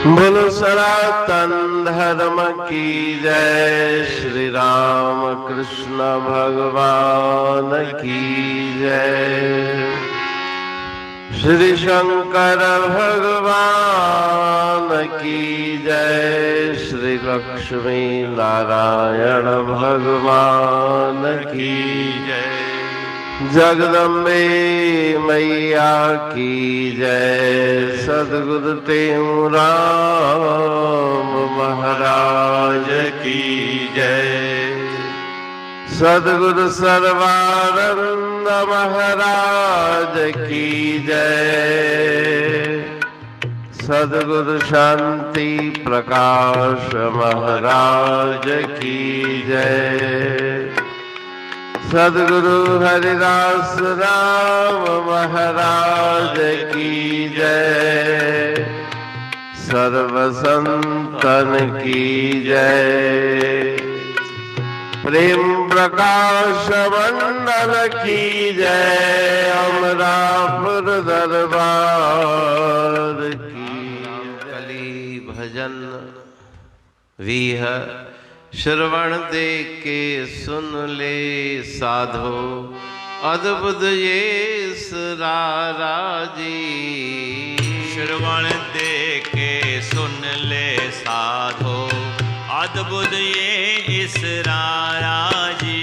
बोलो सनातन धर्म की जय। श्री राम कृष्ण भगवान की जय। श्री शंकर भगवान की जय। श्री लक्ष्मी नारायण भगवान की जय। जगदम्बे मैया की जय। सद्गुरु राम महाराज की जय। सद्गुरु सर्वानंद महाराज की जय। सद्गुरु शांति प्रकाश महाराज की जय। सद्गुरु हरिदास राम महाराज की जय। सर्व संतन की जय। प्रेम प्रकाश मंडल की जय। अमरापुर दरबार की कली भजन वीह श्रवण दे के सुन ले साधो। अद्भुत ये सरारा जी। श्रवण दे के सुन ले साधो। अद्भुत ये इसरारा जी।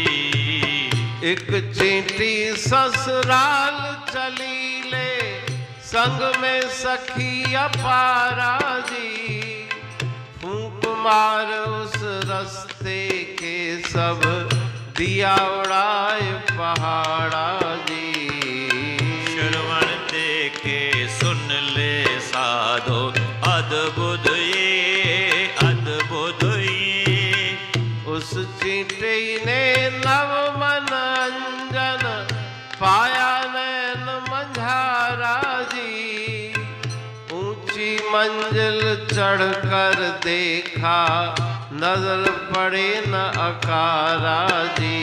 एक चींटी ससुराल चली ले, संग में सखी अपारा जी। फूंक मार उस रस्ते के सब, दिया उड़ाए पहाड़ा जी। श्रवण दे के सुन ले साधो। अद्भुत ये अद्भुत ये। उस चींटी ने नव मन अंजन, पाया नैन मंझारा जी। ऊंची मंजिल चढ़कर देखा, नजर पड़े न अकारा जी।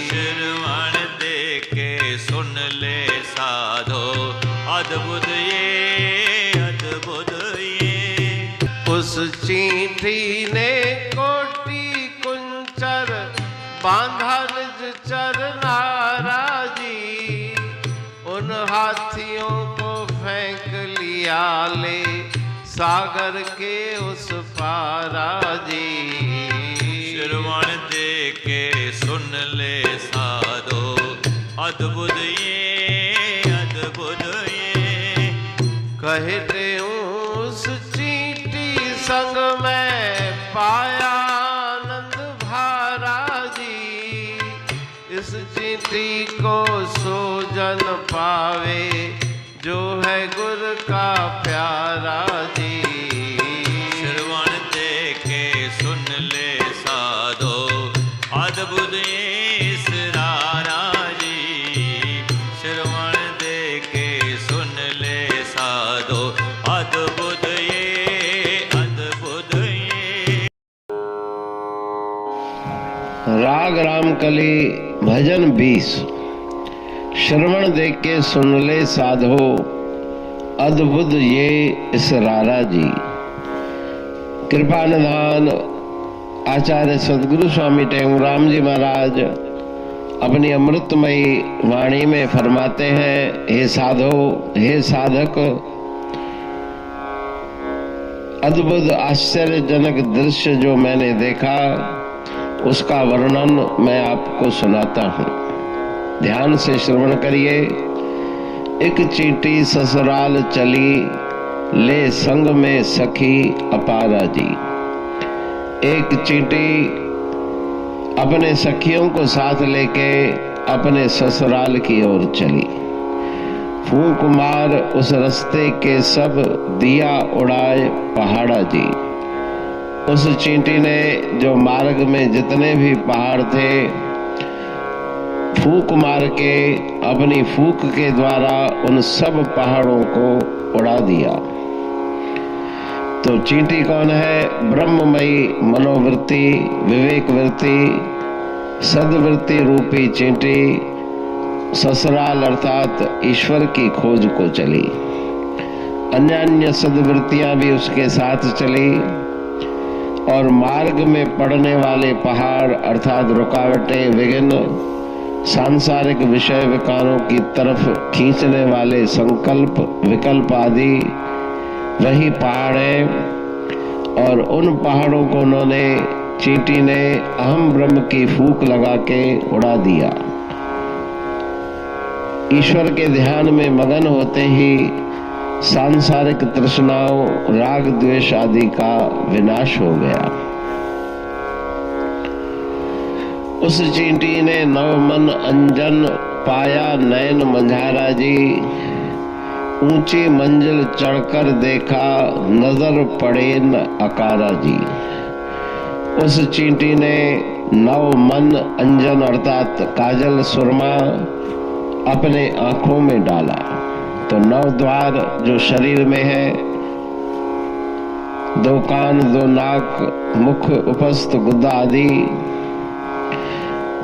श्रवण दे के सुन ले साधो। अद्भुत ये अद्भुत ये। उस चींटी ने कोटि कुंचर, बांधा निज चरनारा जी। उन हाथियों को फेंक लिया ले, सागर के उस पारा जी। श्रवण दे के सुन ले साधो। अद्भुत ये अद्भुत ये। कहते उस चींटी संग में, पाया आनंद भारा जी। इस चींटी को सो जन पावे, जो है गुर का प्यारा जी। श्रवण दे के सुन ले साधो। अद्भुत ये इसरारा जी। श्रवण दे के सुन ले साधो। अद्भुत ये अद्भुत ये। राग रामकली भजन 20। श्रवण दे के सुन ले साधो। अद्भुत ये इसरारा जी। कृपा निधान आचार्य सद्गुरु स्वामी टेंगराम जी महाराज अपनी अमृतमयी वाणी में फरमाते हैं, हे साधो, हे साधक, अद्भुत आश्चर्यजनक दृश्य जो मैंने देखा, उसका वर्णन मैं आपको सुनाता हूँ। ध्यान से श्रवण करिए। एक चींटी ससुराल चली ले, संग में सखी अपारा जी। एक चींटी अपने सखियों को साथ लेके अपने ससुराल की ओर चली। फूंक मार उस रास्ते के सब, दिया उड़ाए पहाड़ा जी। उस चींटी ने जो मार्ग में जितने भी पहाड़ थे, फूंक मार के अपनी फूंक के द्वारा उन सब पहाड़ों को उड़ा दिया। तो चींटी कौन है? ब्रह्ममयी मनोवृत्ति, विवेक वृत्ति, सद्वृत्ति रूपी चींटी ससुराल अर्थात ईश्वर की खोज को चली। अन्य अन्य सद्वृत्तियां भी उसके साथ चली और मार्ग में पड़ने वाले पहाड़ अर्थात रुकावटें, विघ्न, सांसारिक विषय विकारों की तरफ खींचने वाले संकल्प, विकल्प आदि वही पहाड़ हैं। और उन पहाड़ों को उन्होंने, चींटी ने अहम ब्रह्म की फूंक लगा के उड़ा दिया। ईश्वर के ध्यान में मगन होते ही सांसारिक तृष्णाओं, राग द्वेष आदि का विनाश हो गया। उस चींटी ने नव मन अंजन पाया नयन मंझारा जी, ऊंची मंजिल चढ़कर देखा नजर पड़े न अकारा जी। उस चींटी ने नव मन अंजन अर्थात काजल, सुरमा अपने आंखों में डाला तो नव द्वार जो शरीर में है, 2 कान, 2 नाक, मुख, उपस्थ, गुद्दा आदि,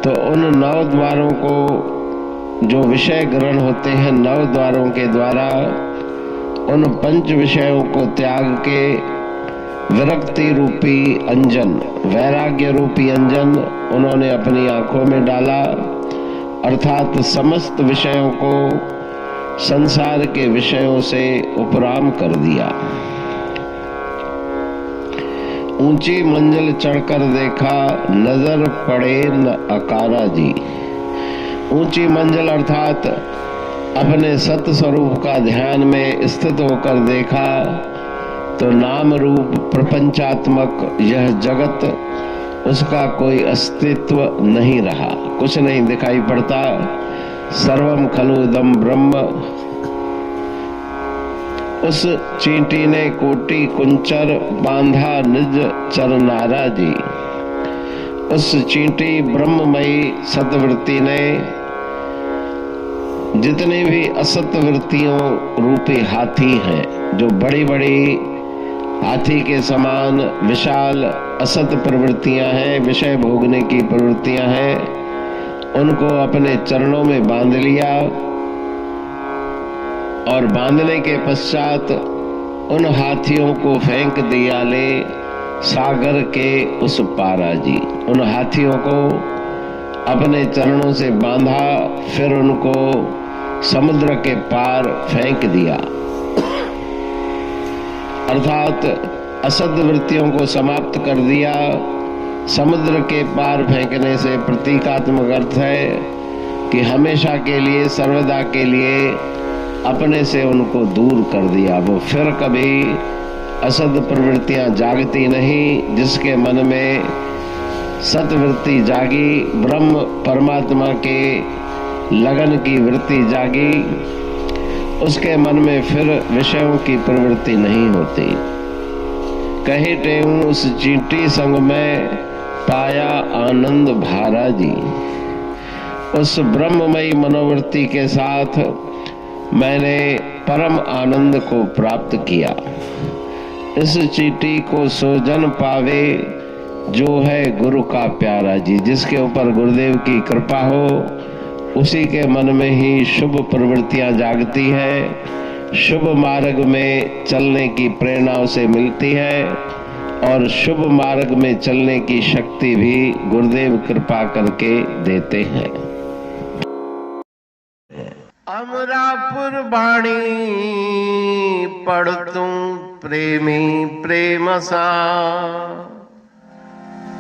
तो उन 9 द्वारों को जो विषय ग्रहण होते हैं 9 द्वारों के द्वारा उन 5 विषयों को त्याग के विरक्ति रूपी अंजन, वैराग्य रूपी अंजन उन्होंने अपनी आंखों में डाला, अर्थात समस्त विषयों को, संसार के विषयों से उपराम कर दिया। ऊंची मंजिल चढ़कर देखा नजर पड़े न अकारा जी। ऊंची मंजिल अर्थात अपने सत स्वरूप का ध्यान में स्थित होकर देखा तो नाम रूप प्रपंचात्मक यह जगत, उसका कोई अस्तित्व नहीं रहा, कुछ नहीं दिखाई पड़ता। सर्वम खलु इदं ब्रह्म। उस चींटी ने कोटि कुंचर बांधा निज चरनारा जी। उस चींटी ब्रह्ममयी सतवृत्ति ने जितने भी असत वृत्तियों रूपी हाथी हैं, जो बड़ी बड़ी हाथी के समान विशाल असत प्रवृत्तियां हैं, विषय भोगने की प्रवृत्तियां हैं, उनको अपने चरणों में बांध लिया और बांधने के पश्चात उन हाथियों को फेंक दिया ले सागर के उस पारा जी। उन हाथियों को अपने चरणों से बांधा, फिर उनको समुद्र के पार फेंक दिया, अर्थात असद वृत्तियों को समाप्त कर दिया। समुद्र के पार फेंकने से प्रतीकात्मक अर्थ है कि हमेशा के लिए, सर्वदा के लिए अपने से उनको दूर कर दिया। वो फिर कभी असद प्रवृत्तियां जागती नहीं। जिसके मन में सतवृत्ति जागी, ब्रह्म परमात्मा के लगन की वृत्ति जागी, उसके मन में फिर विषयों की प्रवृत्ति नहीं होती। कहे टेऊं उस चींटी संग में पाया आनंद भारा जी। उस ब्रह्ममयी मनोवृत्ति के साथ मैंने परम आनंद को प्राप्त किया। इस चींटी को सोजन पावे जो है गुरु का प्यारा जी। जिसके ऊपर गुरुदेव की कृपा हो उसी के मन में ही शुभ प्रवृत्तियां जागती है, शुभ मार्ग में चलने की प्रेरणा उसे मिलती है और शुभ मार्ग में चलने की शक्ति भी गुरुदेव कृपा करके देते हैं। अमरापुर बाणी पढ़ तू प्रेमी प्रेम सा,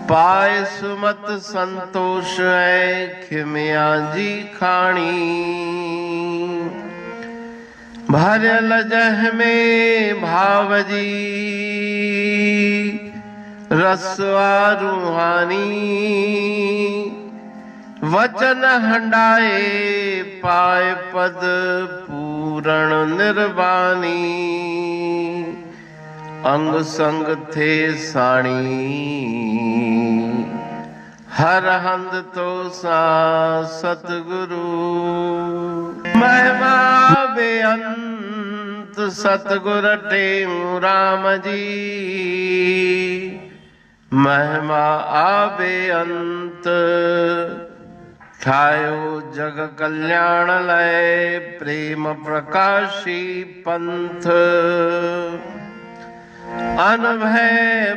पाए सुमत संतोष है खिमिया जी खाणी। भरल जह में भाव जी रसवा रूहानी, वचन हंडाए पाए पद पूरण निर्वाणी। अंग संग थे साणी हर हंद तो सा सतगुरु। महिमा बेअंत सतगुर टेऊ राम जी, महिमा आबे अंत ठायो जग कल्याण लय प्रेम प्रकाशी पंथ। अनभय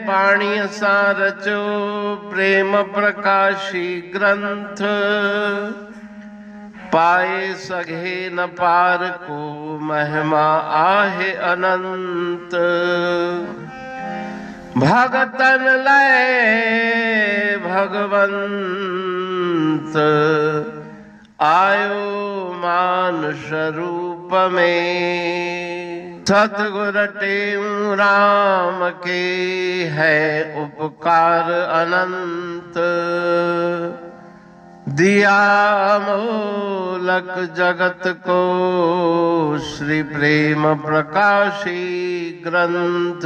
बाणी सा रचो प्रेम प्रकाशी ग्रंथ। पाए सघे न पार को महिमा आहे अनंत। भगतन लय भगवंत आयो मानुष रूप में। सतगुर टेऊ राम के है उपकार अनंत। दिया मूलक जगत को श्री प्रेम प्रकाशी ग्रंथ।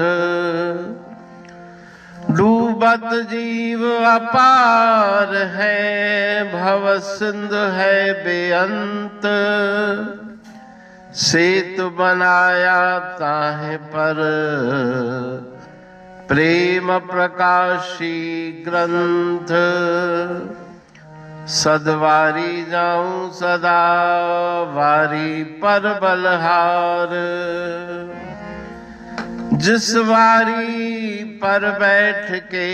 डूबत जीव अपार है भव सिंधु है बेअंत। सेतु बनाया ताहे पर प्रेम प्रकाशी ग्रंथ। सदवारी जाऊं सदा वारी पर बलहार। जिस वारी पर बैठ के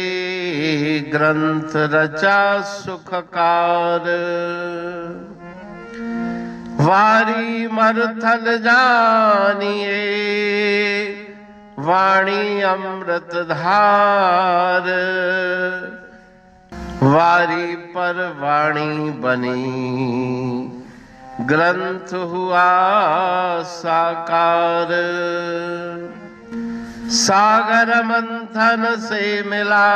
ग्रंथ रचा सुखकार। वारी मरथल जानिए वाणी अमृत धार। वारी पर वाणी बनी ग्रंथ हुआ साकार। सागर मंथन से मिला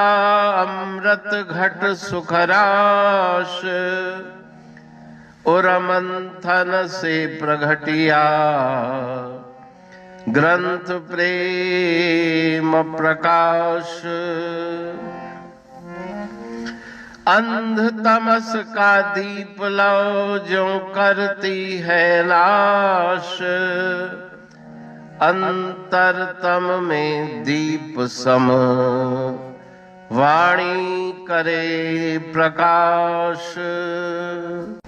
अमृत घट सुखराश। और मंथन से प्रगटिया ग्रंथ प्रेम प्रकाश। अंध तमस का दीप लो जो करती है नाश। अंतरतम में दीप सम वाणी करे प्रकाश।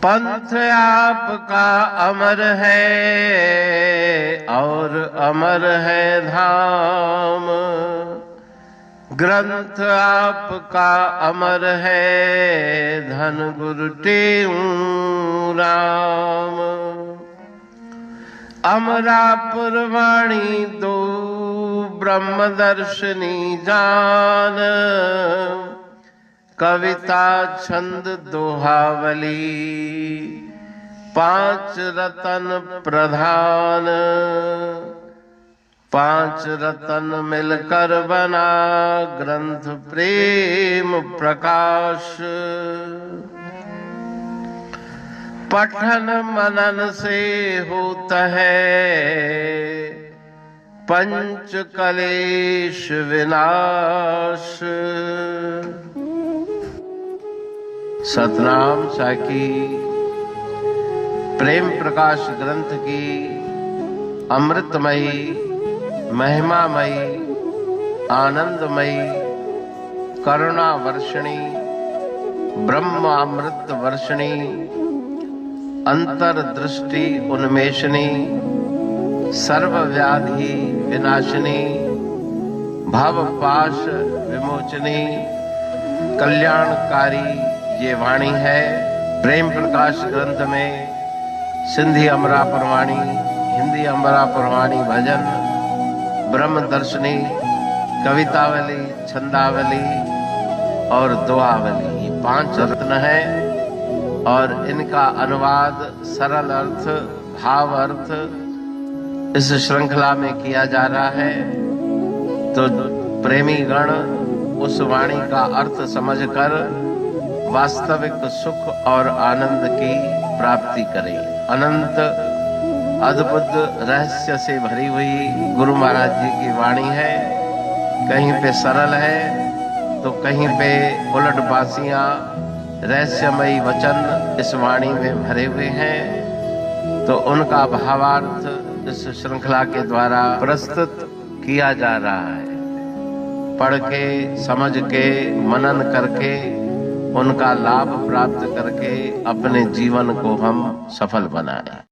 पंथ आपका अमर है और अमर है धाम। ग्रंथ आपका अमर है धन गुरु टेऊ राम। अमरापुर वाणी दो ब्रह्मदर्शनी जान। कविता छंद दोहावली पांच रतन प्रधान। पांच रतन मिलकर बना ग्रंथ प्रेम प्रकाश। पठन मनन से होता है पंच कलेश विनाश। सतनाम साकी प्रेम प्रकाश ग्रंथ की अमृतमयी महिमामयी आनंदमयी करुणा वर्षिणी ब्रह्मामृत वर्षिणी अंतर्दृष्टि उन्मेषणी सर्वव्याधि विनाशिनी भव पाश विमोचनी कल्याणकारी ये वाणी है। प्रेम प्रकाश ग्रंथ में सिंधी अमरापुर वाणी, हिंदी अमरापुर वाणी भजन, ब्रह्म दर्शनी, कवितावली, छंदावली और दुआवली, ये पांच रत्न है और इनका अनुवाद सरल अर्थ भाव अर्थ इस श्रृंखला में किया जा रहा है। तो प्रेमी गण उस वाणी का अर्थ समझकर वास्तविक सुख और आनंद की प्राप्ति करें। अनंत अद्भुत रहस्य से भरी हुई गुरु महाराज जी की वाणी है। कहीं पे सरल है तो कहीं पे उलट बासियां रहस्यमयी वचन इस वाणी में भरे हुए हैं। तो उनका भावार्थ इस श्रृंखला के द्वारा प्रस्तुत किया जा रहा है। पढ़ के समझ के मनन करके उनका लाभ प्राप्त करके अपने जीवन को हम सफल बनाएं।